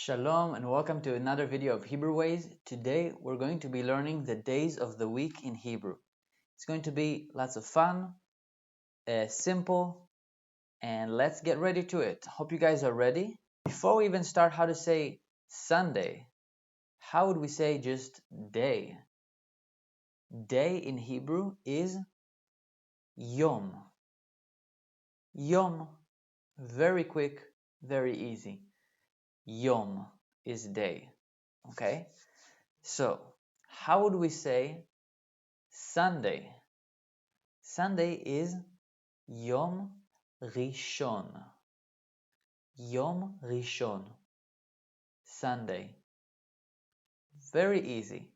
Shalom and welcome to another video of Hebreways. Today we're going to be learning the days of the week in Hebrew. It's going to be lots of fun, simple, and let's get ready to it. Hope you guys are ready. Before we even start how to say Sunday, how would we say just day? Day in Hebrew is Yom. Yom. Very quick, very easy. Yom is day. Okay? So, how would we say Sunday? Sunday is Yom Rishon. Yom Rishon. Sunday. Very easy.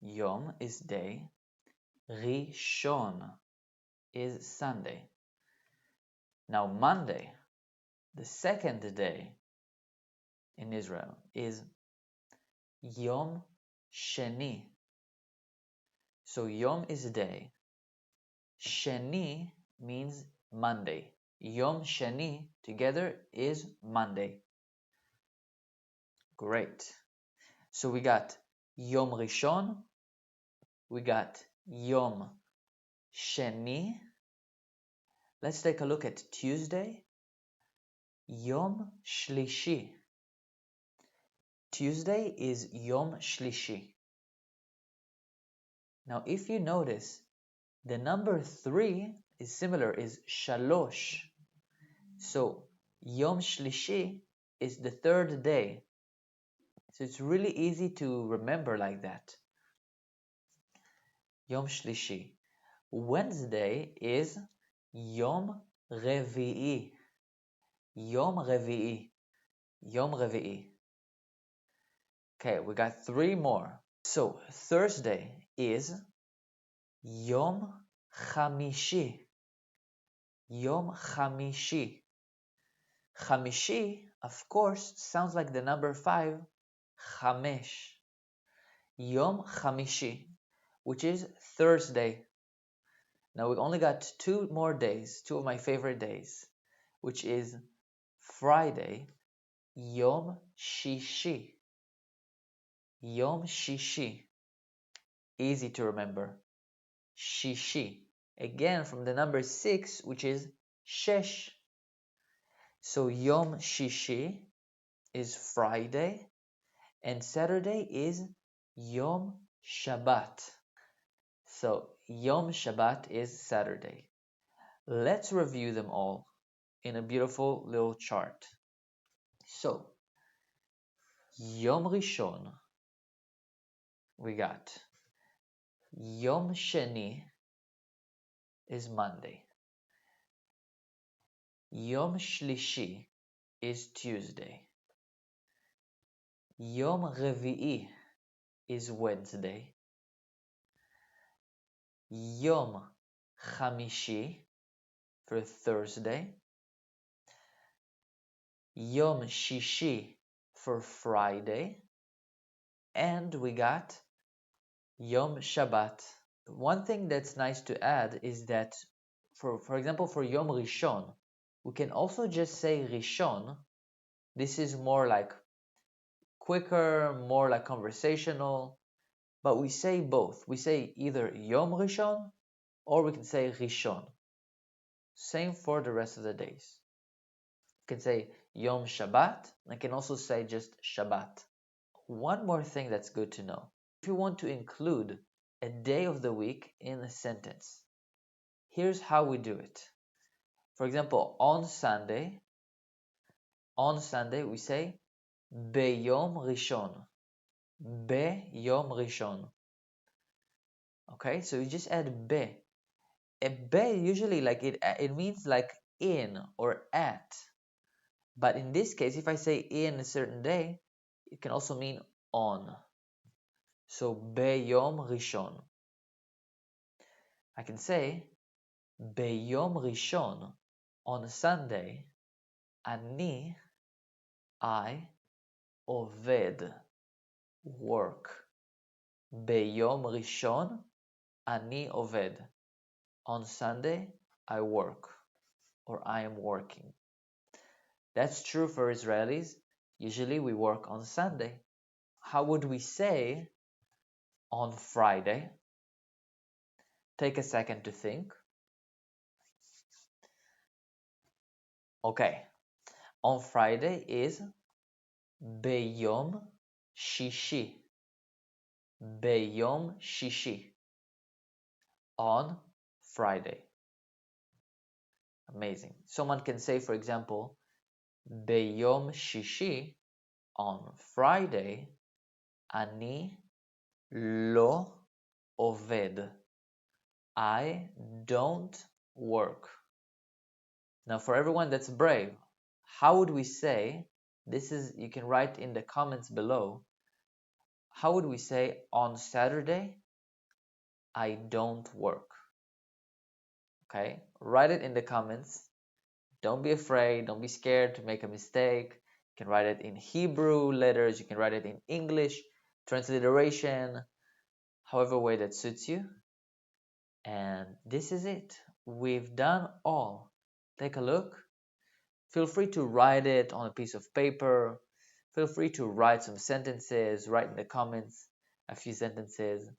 Yom is day. Rishon is Sunday. Now Monday, the second day in Israel, is Yom Sheni. So Yom is day. Sheni means Monday. Yom Sheni together is Monday. Great. So we got Yom Rishon, we got Yom Sheni. Let's take a look at Tuesday. Yom Shlishi. Tuesday is Yom Shlishi. Now if you notice, the number 3 is similar, is Shalosh. So Yom Shlishi is the third day. So it's really easy to remember like that. Yom Shlishi. Wednesday is Yom Revi'i. Yom Revi'i. Yom Revi'i. Okay, we got 3 more. So Thursday is Yom Chamishi. Yom Chamishi. Chamishi, of course, sounds like the number 5, Chamesh. Yom Chamishi, which is Thursday. Now we only got 2 more days, 2 of my favorite days, which is Friday, Yom Shishi. Yom Shishi. Easy to remember. Shishi. Again from the number 6, which is Shesh. So Yom Shishi is Friday, and Saturday is Yom Shabbat. So Yom Shabbat is Saturday. Let's review them all in a beautiful little chart. So Yom Rishon, we got Yom Sheni is Monday. Yom Shlishi is Tuesday. Yom Revi'i is Wednesday. Yom Chamishi for Thursday. Yom Shishi for Friday. And we got Yom Shabbat. One thing that's nice to add is that, for example, for Yom Rishon, we can also just say Rishon. This is more like quicker, more like conversational, but we say both. We say either Yom Rishon or we can say Rishon. Same for the rest of the days. You can say Yom Shabbat. I can also say just Shabbat. One more thing that's good to know. If you want to include a day of the week in a sentence, here's how we do it. For example, on Sunday we say Beyom Rishon. Beyom Rishon. Okay, so you just add be. A be usually like it means like in or at. But in this case, if I say in a certain day, it can also mean on. So Beyom Rishon. I can say Beyom Rishon, on Sunday, I oved, work. Beyom Rishon, ani oved. On Sunday, I work, or I am working. That's true for Israelis. Usually we work on Sunday. How would we say on Friday? Take a second to think. Okay, on Friday is ביום שישי. ביום שישי. On Friday. Amazing. Someone can say, for example, ביום שישי, on Friday, אני לא עובד. I don't work. Now, for everyone that's brave, how would we say, this is, you can write in the comments below, how would we say on Saturday, I don't work? Okay, write it in the comments. Don't be afraid, don't be scared to make a mistake. You can write it in Hebrew letters, you can write it in English, transliteration, however way that suits you. And this is it. We've done all. Take a look. Feel free to write it on a piece of paper. Feel free to write some sentences, write in the comments a few sentences.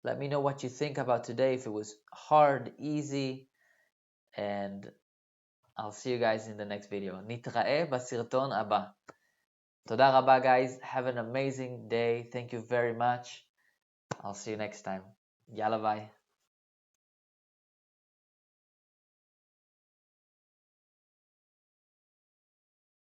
Let me know what you think about today, if it was hard, easy, and I'll see you guys in the next video. נתראה בסרטון הבא. תודה רבה, guys. Have an amazing day. Thank you very much. I'll see you next time. יאללה ביי.